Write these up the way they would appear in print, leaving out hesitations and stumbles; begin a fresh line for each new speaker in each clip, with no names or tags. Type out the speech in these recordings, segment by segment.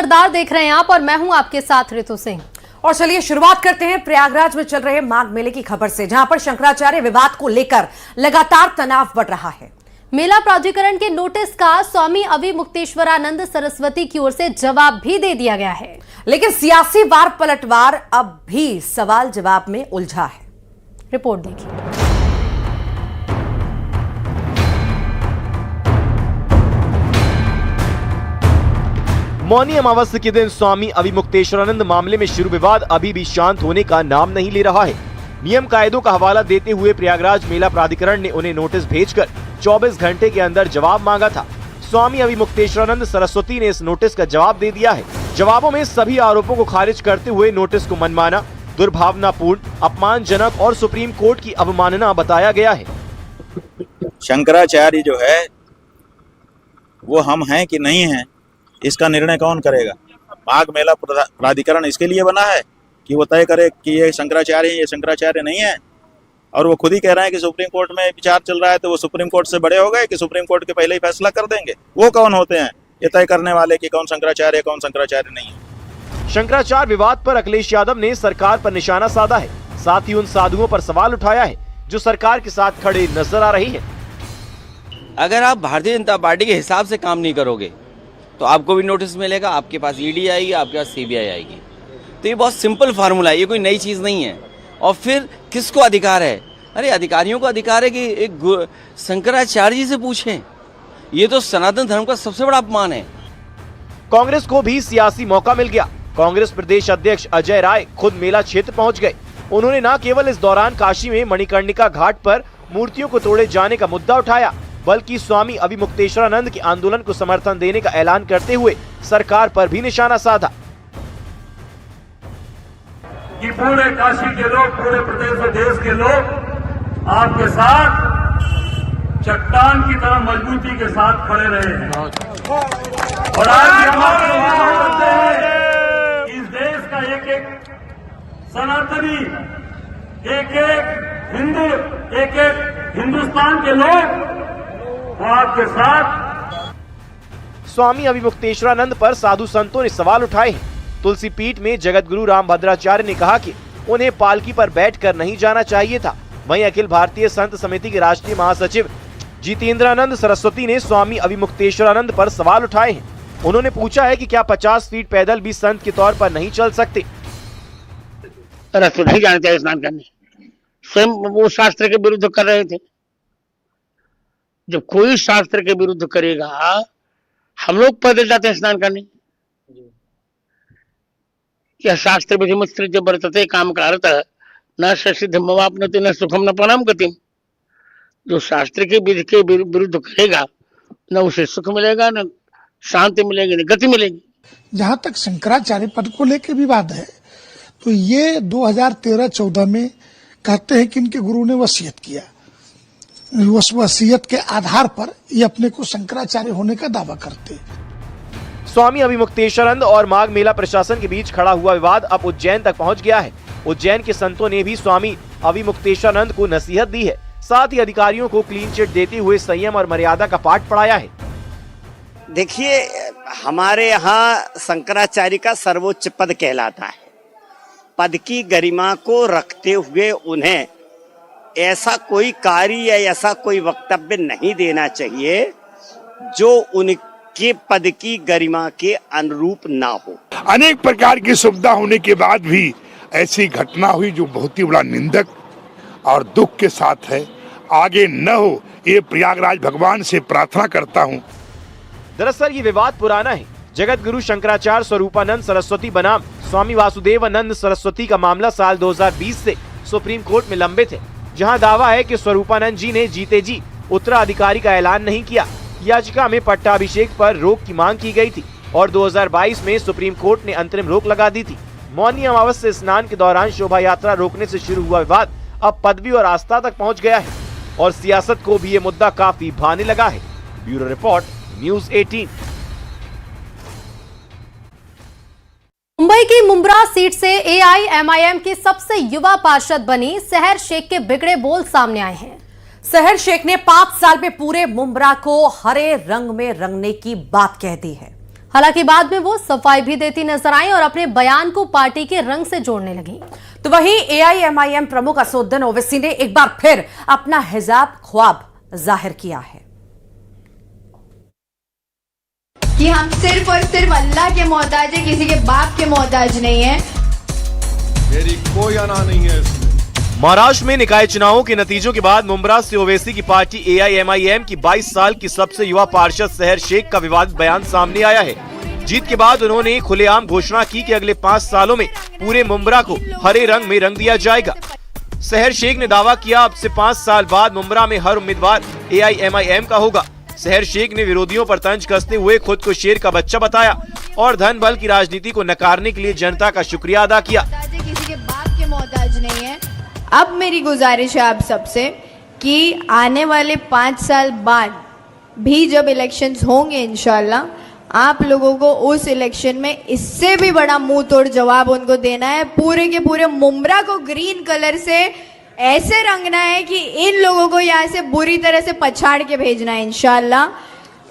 सरदार देख रहे हैं आप और मैं हूं आपके साथ ऋतु सिंह।
और चलिए शुरुआत करते हैं प्रयागराज में चल रहे माघ मेले की खबर से, जहां पर शंकराचार्य विवाद को लेकर लगातार तनाव बढ़ रहा है।
मेला प्राधिकरण के नोटिस का स्वामी अविमुक्तेश्वरानंद सरस्वती की ओर से जवाब भी दे दिया गया है,
लेकिन सियासी वार पलटवार अब भी सवाल जवाब में उलझा है।
रिपोर्ट देखिए।
मौनी अमावस्या के दिन स्वामी अविमुक्तेश्वरानंद मामले में शुरू विवाद अभी भी शांत होने का नाम नहीं ले रहा है। नियम कायदों का हवाला देते हुए प्रयागराज मेला प्राधिकरण ने उन्हें नोटिस भेजकर 24 घंटे के अंदर जवाब मांगा था। स्वामी अविमुक्तेश्वरानंद सरस्वती ने इस नोटिस का जवाब दे दिया है। जवाबों में सभी आरोपों को खारिज करते हुए नोटिस को मनमाना, दुर्भावनापूर्ण, अपमानजनक और सुप्रीम कोर्ट की अवमानना बताया गया है।
शंकराचार्य जो है वो हम हैं कि नहीं हैं, इसका निर्णय कौन करेगा? माघ मेला प्राधिकरण इसके लिए बना है कि वो तय करे कि ये शंकराचार्य है, ये शंकराचार्य नहीं है। और वो खुद ही कह रहे हैं कि सुप्रीम कोर्ट में विचार चल रहा है, तो वो सुप्रीम कोर्ट से बड़े हो गए कि सुप्रीम कोर्ट के पहले ही फैसला कर देंगे? वो कौन होते हैं ये तय करने वाले कि कौन शंकराचार्य है, कौन शंकराचार्य नहीं है?
शंकराचार्य विवाद पर अखिलेश यादव ने सरकार पर निशाना साधा है, साथ ही उन साधुओं पर सवाल उठाया है जो सरकार के साथ खड़े नजर आ रही है।
अगर आप भारतीय जनता पार्टी के हिसाब से काम नहीं करोगे तो आपको भी नोटिस मिलेगा, आपके पास ईडी आएगी, आपके पास सीबीआई आएगी। तो ये बहुत सिंपल फार्मूला है, ये कोई नई चीज़ नहीं है। और फिर किसको अधिकार है? अरे अधिकारियों को अधिकार है कि एक शंकराचार्य जी से पूछें। ये तो सनातन धर्म का सबसे बड़ा अपमान है।
कांग्रेस को भी सियासी मौका मिल गया। कांग्रेस प्रदेश अध्यक्ष अजय राय खुद मेला क्षेत्र पहुंच गए। उन्होंने न केवल इस दौरान काशी में मणिकर्णिका घाट पर मूर्तियों को तोड़े जाने का मुद्दा उठाया, बल्कि स्वामी अविमुक्तेश्वरानंद के आंदोलन को समर्थन देने का ऐलान करते हुए सरकार पर भी निशाना साधा।
कि पूरे काशी के लोग, पूरे प्रदेश और देश के लोग आपके साथ चट्टान की तरह मजबूती के साथ खड़े रहे हैं। और आज हम आपको करते हैं, इस देश का एक एक सनातनी, एक एक हिंदू, एक एक हिंदुस्तान के लोग आपके साथ।
स्वामी अविमुक्तेश्वरानंद पर साधु संतों ने सवाल उठाए हैं। तुलसी पीठ में जगत गुरु रामभद्राचार्य ने कहा कि उन्हें पालकी पर बैठकर नहीं जाना चाहिए था। वहीं अखिल भारतीय संत समिति के राष्ट्रीय महासचिव जितेंद्रानंद सरस्वती ने स्वामी अविमुक्तेश्वरानंद पर सवाल उठाए हैं। उन्होंने पूछा है कि क्या 50 फीट पैदल भी संत के तौर पर नहीं चल सकते?
रास्ते नहीं जाना चाहिए स्नान करने, स्वयं वो शास्त्र के विरुद्ध कर रहे थे। जब कोई शास्त्र के विरुद्ध करेगा, हम लोग पैदल जाते हैं स्नान करने। यह शास्त्र विधिमुत्र जब वर्तते काम कारत न सिद्ध मवाप्नोति न सुखम न परम गतिम। जो शास्त्र के विधि के विरुद्ध करेगा, न उसे सुख मिलेगा, न शांति मिलेगी, न गति मिलेगी।
जहां तक शंकराचार्य पद को लेकर विवाद है, तो ये 2013-14 में कहते हैं कि इनके गुरु ने वसीयत किया। उस वसीयत के आधार पर ये अपने को शंकराचार्य होने का दावा करते।
स्वामी अविमुक्तेश्वरानंद और माघ मेला प्रशासन के बीच खड़ा हुआ विवाद अब उज्जैन तक पहुंच गया है। उज्जैन के संतों ने भी स्वामी अविमुक्तेश्वरानंद को नसीहत दी है, साथ ही अधिकारियों को क्लीन चिट देते हुए संयम और मर्यादा का पाठ पढ़ाया है।
देखिए, हमारे यहाँ शंकराचार्य का सर्वोच्च पद कहलाता है। पद की गरिमा को रखते हुए उन्हें ऐसा कोई कार्य या ऐसा कोई वक्तव्य नहीं देना चाहिए जो उनके पद की गरिमा के अनुरूप ना हो।
अनेक प्रकार की सुविधा होने के बाद भी ऐसी घटना हुई जो बहुत ही बड़ा निंदक और दुख के साथ है। आगे न हो, ये प्रयागराज भगवान से प्रार्थना करता हूँ।
दरअसल ये विवाद पुराना है। जगत गुरु शंकराचार्य स्वरूपानंद सरस्वती बनाम स्वामी वासुदेवानंद सरस्वती का मामला साल 2020 से सुप्रीम कोर्ट में लंबित है, जहां दावा है कि स्वरूपानंद जी ने जीते जी उत्तराधिकारी का ऐलान नहीं किया। याचिका में पट्टाभिषेक पर रोक की मांग की गई थी और 2022 में सुप्रीम कोर्ट ने अंतरिम रोक लगा दी थी। मौनी अमावस्या स्नान के दौरान शोभा यात्रा रोकने से शुरू हुआ विवाद अब पदवी और आस्था तक पहुंच गया है और सियासत को भी ये मुद्दा काफी भाने लगा है। Bureau report, news 18।
मुंबई की मुंब्रा सीट से एआईएमआईएम की सबसे युवा पार्षद बनी सहर शेख के बिगड़े बोल सामने आए हैं।
सहर शेख ने 5 साल में पूरे मुंब्रा को हरे रंग में रंगने की बात कह दी है।
हालांकि बाद में वो सफाई भी देती नजर आई और अपने बयान को पार्टी के रंग से जोड़ने लगी।
तो वहीं एआईएमआईएम प्रमुख असदुद्दीन ओवैसी ने एक बार फिर अपना हिजाब ख्वाब जाहिर किया है
कि हम सिर्फ और सिर्फ अल्लाह के मोहताज है, किसी के बाप के मोहताज नहीं है।
मेरी कोई अना नहीं है इसमें।
महाराष्ट्र में निकाय चुनावों के नतीजों के बाद मुंब्रा से ओवैसी की पार्टी एआईएमआईएम की 22 साल की सबसे युवा पार्षद सहर शेख का विवादित बयान सामने आया है। जीत के बाद उन्होंने खुलेआम घोषणा की कि अगले 5 सालों में पूरे मुंब्रा को हरे रंग में रंग दिया जाएगा। सहर शेख ने दावा किया अब से 5 साल बाद मुंब्रा में हर उम्मीदवार एआईएमआईएम का होगा। सहर शेख ने विरोधियों पर तंज कसते हुए खुद को शेर का बच्चा बताया और धन बल की राजनीति को नकारने के लिए जनता का शुक्रिया अदा किया।
किसी के बाप के मोहताज नहीं है। अब मेरी गुजारिश है आप सबसे कि आने वाले 5 साल बाद भी जब इलेक्शंस होंगे इंशाल्लाह, आप लोगों को उस इलेक्शन में इससे भी बड़ा मुंह तोड़ जवाब उनको देना है। पूरे के पूरे मुंब्रा को ग्रीन कलर से ऐसे रंगना है कि इन लोगों को यहाँ से बुरी तरह से पछाड़ के भेजना है इंशाल्लाह।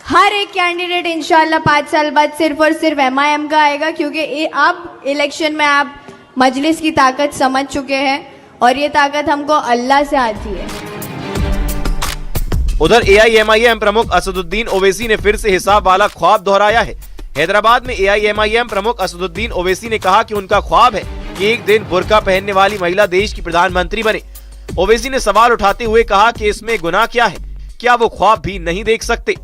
हर एक कैंडिडेट इंशाल्लाह 5 साल बाद सिर्फ और सिर्फ एमआईएम का आएगा, क्योंकि अब इलेक्शन में आप मजलिस की ताकत समझ चुके हैं और ये ताकत हमको अल्लाह से आती है।
उधर एआईएमआईएम प्रमुख असदुद्दीन ओवैसी ने फिर से हिसाब वाला ख्वाब दोहराया है। हैदराबाद में एआईएमआईएम प्रमुख असदुद्दीन ओवैसी ने कहा कि उनका ख्वाब है कि एक दिन बुर्का पहनने वाली महिला देश की प्रधानमंत्री बने। ओवैसी ने सवाल उठाते हुए कहा कि इसमें गुनाह क्या है, क्या वो ख्वाब भी नहीं देख सकते।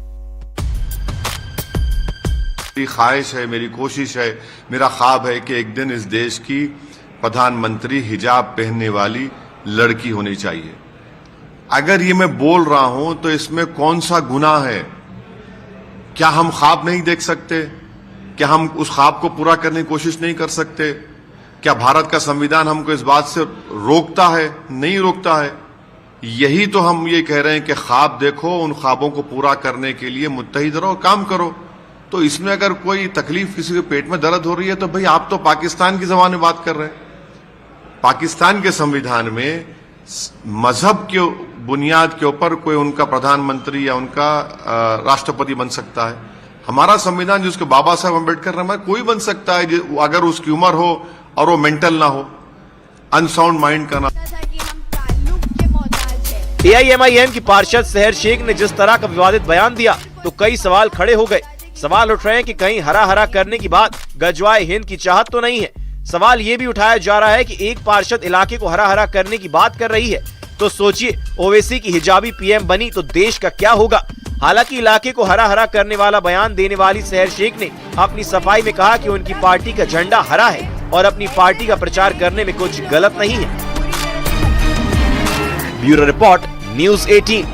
मेरी ख्वाहिश है, मेरी कोशिश है, मेरा ख्वाब है कि एक दिन इस देश की प्रधानमंत्री हिजाब पहनने वाली लड़की होनी चाहिए। अगर ये मैं बोल रहा हूं तो इसमें कौन सा गुनाह है? क्या हम ख्वाब नहीं देख सकते? क्या हम उस ख्वाब को पूरा करने की कोशिश नहीं कर सकते? क्या भारत का संविधान हमको इस बात से रोकता है? नहीं रोकता है। यही तो हम ये कह रहे हैं कि ख्वाब देखो, उन ख्वाबों को पूरा करने के लिए मुत्तहिद रहो, काम करो। तो इसमें अगर कोई तकलीफ, किसी के पेट में दर्द हो रही है तो भाई आप तो पाकिस्तान की जबान में बात कर रहे हैं। पाकिस्तान के संविधान में मजहब के बुनियाद के ऊपर कोई उनका प्रधानमंत्री या उनका राष्ट्रपति बन सकता है। हमारा संविधान जिसको बाबा साहब अम्बेडकर ने, कोई बन सकता है अगर उसकी उम्र हो और वो मेंटल ना हो, अनसाउंड माइंड का ना।
एआईएमआईएम की पार्षद सहर शेख ने जिस तरह का विवादित बयान दिया तो कई सवाल खड़े हो गए। सवाल उठ रहे हैं कि कहीं हरा हरा करने की बात गजवाए हिंद की चाहत तो नहीं है। सवाल ये भी उठाया जा रहा है कि एक पार्षद इलाके को हरा हरा करने की बात कर रही है तो सोचिए ओवैसी की हिजाबी पीएम बनी तो देश का क्या होगा। हालांकि इलाके को हरा हरा करने वाला बयान देने वाली सहर शेख ने अपनी सफाई में कहा कि उनकी पार्टी का झंडा हरा है और अपनी पार्टी का प्रचार करने में कुछ गलत नहीं है। Bureau report, news 18।